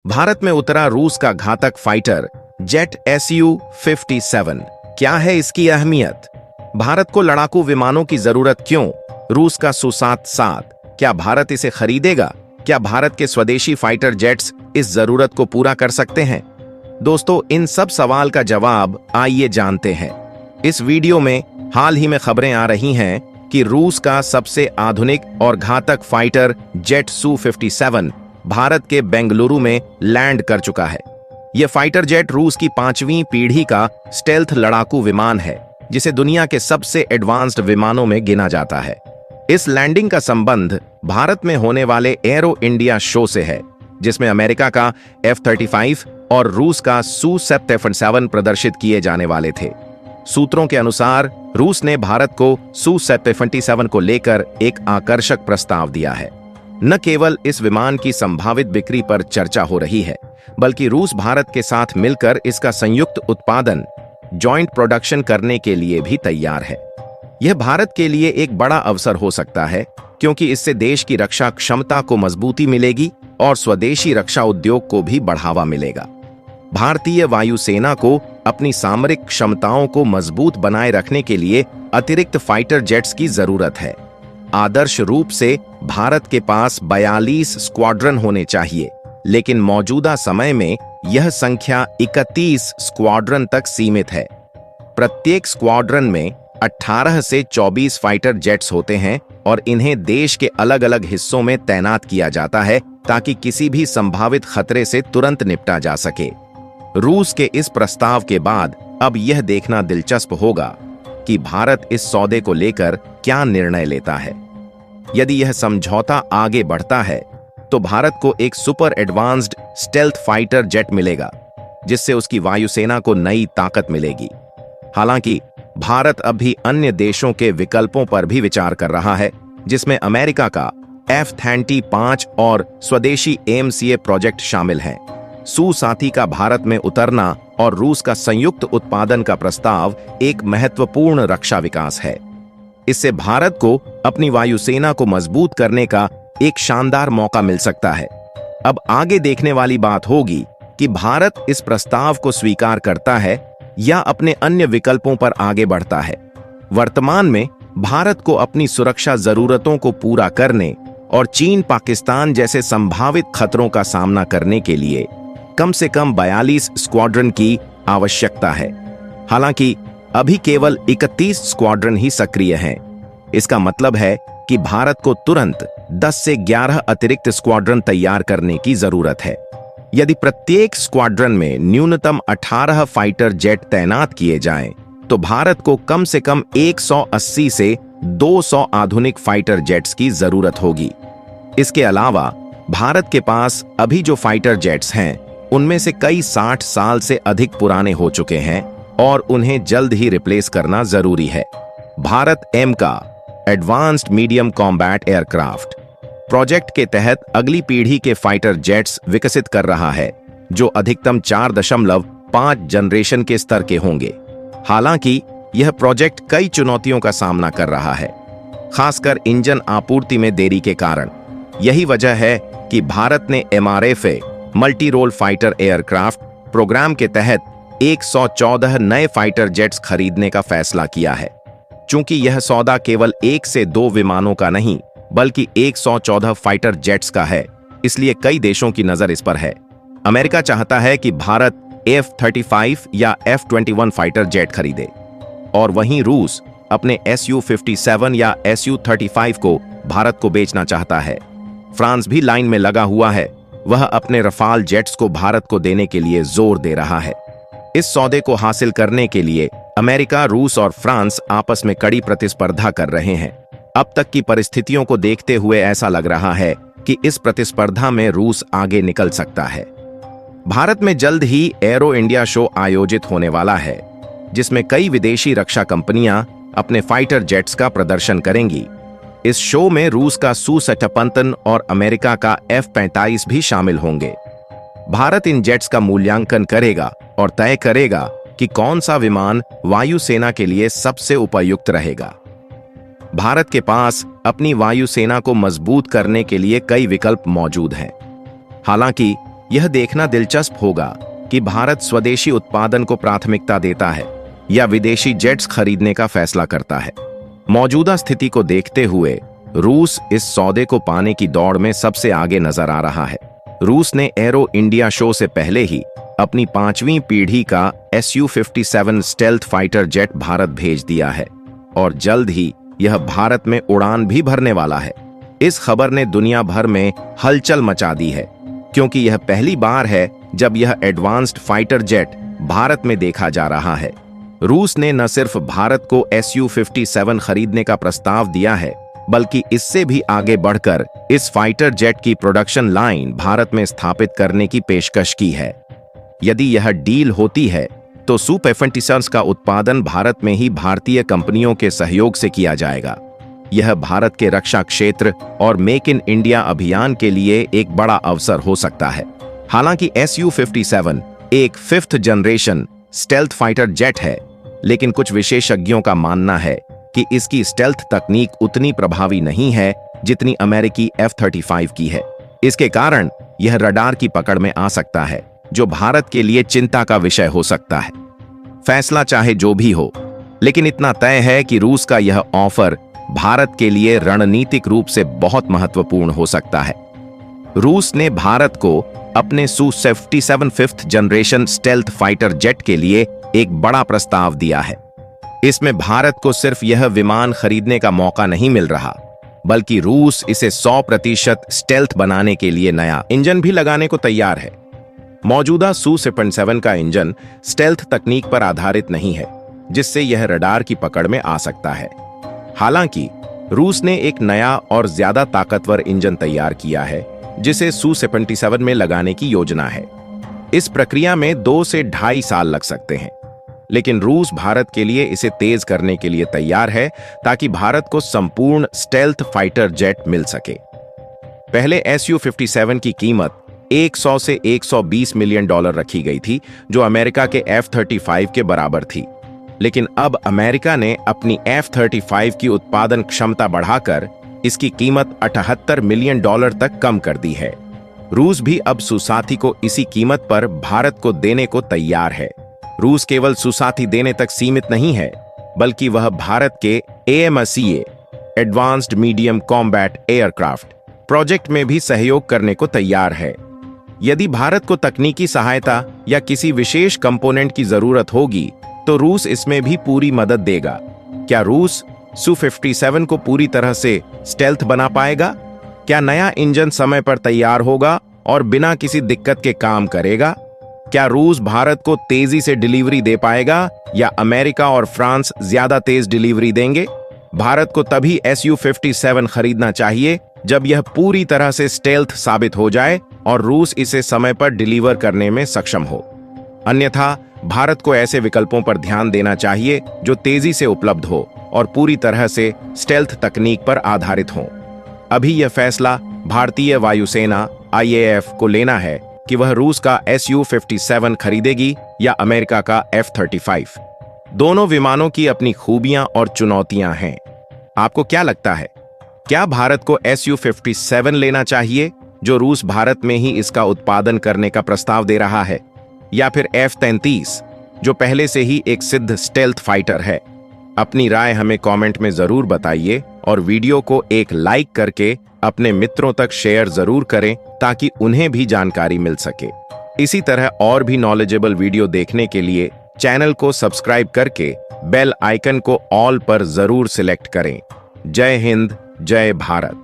भारत में उतरा रूस का घातक फाइटर जेट Su-57। क्या है इसकी अहमियत? भारत को लड़ाकू विमानों की जरूरत क्यों? रूस का Su-57, क्या भारत इसे खरीदेगा? क्या भारत के स्वदेशी फाइटर जेट्स इस जरूरत को पूरा कर सकते हैं? दोस्तों, इन सब सवाल का जवाब आइए जानते हैं। इस वीडियो में हाल ही में खबरें आ रही हैं कि रूस का सबसे आधुनिक और घातक फाइटर जेट Su-57 भारत के बेंगलुरु में लैंड कर चुका है। यह फाइटर जेट रूस की 5वीं पीढ़ी का स्टेल्थ लड़ाकू विमान है, जिसे दुनिया के सबसे एडवांस्ड विमानों में गिना जाता है। इस लैंडिंग का संबंध भारत में होने वाले एरो इंडिया शो से है, जिसमें अमेरिका का F-35 और रूस का Su-57 प्रदर्शित किए जाने वाले थे। सूत्रों के अनुसार रूस ने भारत को Su-57 को लेकर एक आकर्षक प्रस्ताव दिया है। न केवल इस विमान की संभावित बिक्री पर चर्चा हो रही है, बल्कि रूस भारत के साथ मिलकर इसका संयुक्त उत्पादन जॉइंट प्रोडक्शन करने के लिए भी तैयार है। यह भारत के लिए एक बड़ा अवसर हो सकता है, क्योंकि इससे देश की रक्षा क्षमता को मजबूती मिलेगी और स्वदेशी रक्षा उद्योग को भी बढ़ावा मिलेगा। भारतीय वायुसेना को अपनी सामरिक क्षमताओं को मजबूत बनाए रखने के लिए अतिरिक्त फाइटर जेट्स की जरूरत है। आदर्श रूप से भारत के पास 42 स्क्वाड्रन होने चाहिए, लेकिन मौजूदा समय में यह संख्या 31 स्क्वाड्रन तक सीमित है। प्रत्येक स्क्वाड्रन में 18 से 24 फाइटर जेट्स होते हैं और इन्हें देश के अलग अलग हिस्सों में तैनात किया जाता है, ताकि किसी भी संभावित खतरे से तुरंत निपटा जा सके। रूस के इस प्रस्ताव के बाद अब यह देखना दिलचस्प होगा कि भारत इस सौदे को लेकर क्या निर्णय लेता है। यदि यह समझौता आगे बढ़ता है, तो भारत को एक super advanced stealth fighter jet मिलेगा, जिससे उसकी वायुसेना को नई ताकत मिलेगी। हालांकि भारत अभी अन्य देशों के विकल्पों पर भी विचार कर रहा है, जिसमें अमेरिका का F-35 और स्वदेशी AMCA प्रोजेक्ट शामिल हैं। Su-57 का भारत में उतरना और रूस का संयुक्त उत्पादन का प्रस्ताव एक महत्वपूर्ण रक्षा विकास है। इससे भारत को अपनी वायुसेना को मजबूत करने का एक शानदार मौका मिल सकता है। अब आगे देखने वाली बात होगी कि भारत इस प्रस्ताव को स्वीकार करता है या अपने अन्य विकल्पों पर आगे बढ़ता है। वर्तमान में भारत को अपनी सुरक्षा जरूरतों को पूरा करने और चीन पाकिस्तान जैसे संभावित खतरों का सामना करने के लिए कम से कम 42 स्क्वाड्रन की आवश्यकता है। हालांकि अभी केवल 31 स्क्वाड्रन ही सक्रिय हैं। इसका मतलब है कि भारत को तुरंत 10 से 11 अतिरिक्त स्क्वाड्रन तैयार करने की जरूरत है। यदि प्रत्येक स्क्वाड्रन में न्यूनतम 18 फाइटर जेट तैनात किए जाएं, तो भारत को कम से कम 180 से 200 आधुनिक फाइटर जेट्स की जरूरत होगी। इसके अलावा भारत के पास अभी जो फाइटर जेट्स हैं, उनमें से कई 60 साल से अधिक पुराने हो चुके हैं और उन्हें जल्द ही रिप्लेस करना जरूरी है। भारत का advanced medium combat aircraft project के तहत अगली पीढ़ी के फाइटर जेट्स विकसित कर रहा है, जो अधिकतम 4.5 जनरेशन के स्तर के होंगे। हालांकि यह प्रोजेक्ट कई चुनौतियों का सामना कर रहा है, खासकर इंजन आपूर्ति में देरी के कारण। यही वजह है कि भारत ने MRFA multi role fighter aircraft programme के तहत 114 नए फाइटर जेट्स खरीदने का फैसला किया है। चूंकि यह सौदा केवल 1 से 2 विमानों का नहीं, बल्कि 114 फाइटर जेट्स का है, इसलिए कई देशों की नजर इस पर है। अमेरिका चाहता है कि भारत F-35 या F-21 फाइटर जेट खरीदे, और वहीं रूस अपने Su-57 या Su-35 को भारत को बेचना चाहता है। फ्रांस भी लाइन में लगा हुआ है, वह अपने रफाल जेट्स को भारत को देने के लिए जोर दे रहा है। इस सौदे को हासिल करने के लिए अमेरिका, रूस और फ्रांस आपस में कड़ी प्रतिस्पर्धा कर रहे हैं। अब तक की परिस्थितियों को देखते हुए ऐसा लग रहा है कि इस प्रतिस्पर्धा में रूस आगे निकल सकता है। भारत में जल्द ही एरो इंडिया शो आयोजित होने वाला है, जिसमें कई विदेशी रक्षा कंपनियां अपने फाइटर जेट्स का प्रदर्शन करेंगी। इस शो में रूस का Su-57 और अमेरिका का F-35 भी शामिल होंगे। भारत इन जेट्स का मूल्यांकन करेगा और तय करेगा कि कौन सा विमान वायुसेना के लिए सबसे उपयुक्त रहेगा। भारत के पास अपनी वायुसेना को मजबूत करने के लिए कई विकल्प मौजूद हैं। हालांकि यह देखना दिलचस्प होगा कि भारत स्वदेशी उत्पादन को प्राथमिकता देता है या विदेशी जेट्स खरीदने का फैसला करता है। मौजूदा स्थिति को देखते हुए रूस इस सौदे को पाने की दौड़ में सबसे आगे नजर आ रहा है। रूस ने एरो इंडिया शो से पहले ही अपनी 5वीं पीढ़ी का Su-57 stealth fighter jet Bharat भेज दिया है और जल्द ही यह भारत में उड़ान भी भरने वाला है। इस खबर ने दुनिया भर में हलचल मचा दी है, क्योंकि यह पहली बार है जब यह एडवांस्ड फाइटर जेट भारत में देखा जा रहा है। रूस ने न सिर्फ भारत को Su-57 खरीदने का प्रस्ताव दिया है, बल्कि इससे भी आगे बढ़कर इस फाइटर जेट की प्रोडक्शन लाइन भारत में स्थापित करने की पेशकश की है। यदि यह डील होती है तो Su-57 का उत्पादन भारत में ही भारतीय कंपनियों के सहयोग से किया जाएगा। यह भारत के रक्षा क्षेत्र और मेक इन इंडिया अभियान के लिए एक बड़ा अवसर हो सकता है। हालांकि Su-57 एक 5th generation stealth fighter jet है, लेकिन कुछ विशेषज्ञों का मानना है कि इसकी स्टेल्थ तकनीक उतनी प्रभावी नहीं है जितनी अमेरिकी F-35 की है। इसके कारण यह रडार की पकड़ में आ सकता है, जो भारत के लिए चिंता का विषय हो सकता है। फैसला चाहे जो भी हो, लेकिन इतना तय है कि रूस का यह ऑफर भारत के लिए रणनीतिक रूप से बहुत महत्वपूर्ण हो सकता है। रूस ने भारत को अपने Su-57 5th generation stealth fighter jet के लिए एक बड़ा प्रस्ताव दिया है। इसमें भारत को सिर्फ यह विमान खरीदने का मौका नहीं मिल रहा, बल्कि रूस इसे 100% स्टेल्थ बनाने के लिए नया इंजन भी लगाने को तैयार है। मौजूदा Su-57 का इंजन स्टेल्थ तकनीक पर आधारित नहीं है, जिससे यह रडार की पकड़ में आ सकता है। हालांकि रूस ने एक नया और ज्यादा ताकतवर इंजन तैयार किया है, जिसे Su-57 में लगाने की योजना है। इस प्रक्रिया में 2 से 2.5 साल लग सकते हैं, लेकिन रूस भारत के लिए इसे तेज करने के लिए तैयार है ताकि भारत को संपूर्ण स्टेल्थ फाइटर जेट मिल सके। पहले Su-57 की कीमत 100 से 120 मिलियन डॉलर रखी गई थी, जो अमेरिका के F-35 के बराबर थी। लेकिन अब अमेरिका ने अपनी F-35 की उत्पादन क्षमता बढ़ाकर इसकी कीमत 78 मिलियन डॉलर तक कम कर दी है। रूस भी अब सुसाथी को इसी कीमत पर भारत को देने को तैयार है। रूस केवल सुसाथी देने तक सीमित नहीं है, बल्कि वह भारत के AMACA advanced medium combat aircraft project में भी सहयोग करने को तैयार है। यदि भारत को तकनीकी सहायता या किसी विशेष कंपोनेंट की जरूरत होगी, तो रूस इसमें भी पूरी मदद देगा। क्या रूस Su-57 को पूरी तरह से स्टेल्थ बना पाएगा? क्या नया इंजन समय पर तैयार होगा और बिना किसी दिक्कत के काम करेगा? क्या रूस भारत को तेजी से डिलीवरी दे पाएगा या अमेरिका और फ्रांस ज्यादा तेज डिलीवरी देंगे? भारत को तभी Su-57 खरीदना चाहिए जब यह पूरी तरह से स्टेल्थ साबित हो जाए और रूस इसे समय पर डिलीवर करने में सक्षम हो। अन्यथा भारत को ऐसे विकल्पों पर ध्यान देना चाहिए जो तेजी से उपलब्ध हो और पूरी तरह से स्टेल्थ तकनीक पर आधारित हो। अभी यह फैसला भारतीय वायुसेना IAF को लेना है कि वह रूस का Su-57 खरीदेगी या अमेरिका का F-35। दोनों विमानों की अपनी खूबियां और चुनौतियां हैं। आपको क्या लगता है? क्या भारत को Su-57 लेना चाहिए, जो रूस भारत में ही इसका उत्पादन करने का प्रस्ताव दे रहा है, या फिर F-33, जो पहले से ही एक सिद्ध स्टेल्थ फाइटर है? अपनी राय हमें कमेंट में जरूर बताइए और वीडियो को एक लाइक करके अपने मित्रों तक शेयर जरूर करें ताकि उन्हें भी जानकारी मिल सके। इसी तरह और भी नॉलेजेबल वीडियो देखने के लिए चैनल को सब्सक्राइब करके बेल आइकन को ऑल पर जरूर सिलेक्ट करें। जय हिंद, जय भारत।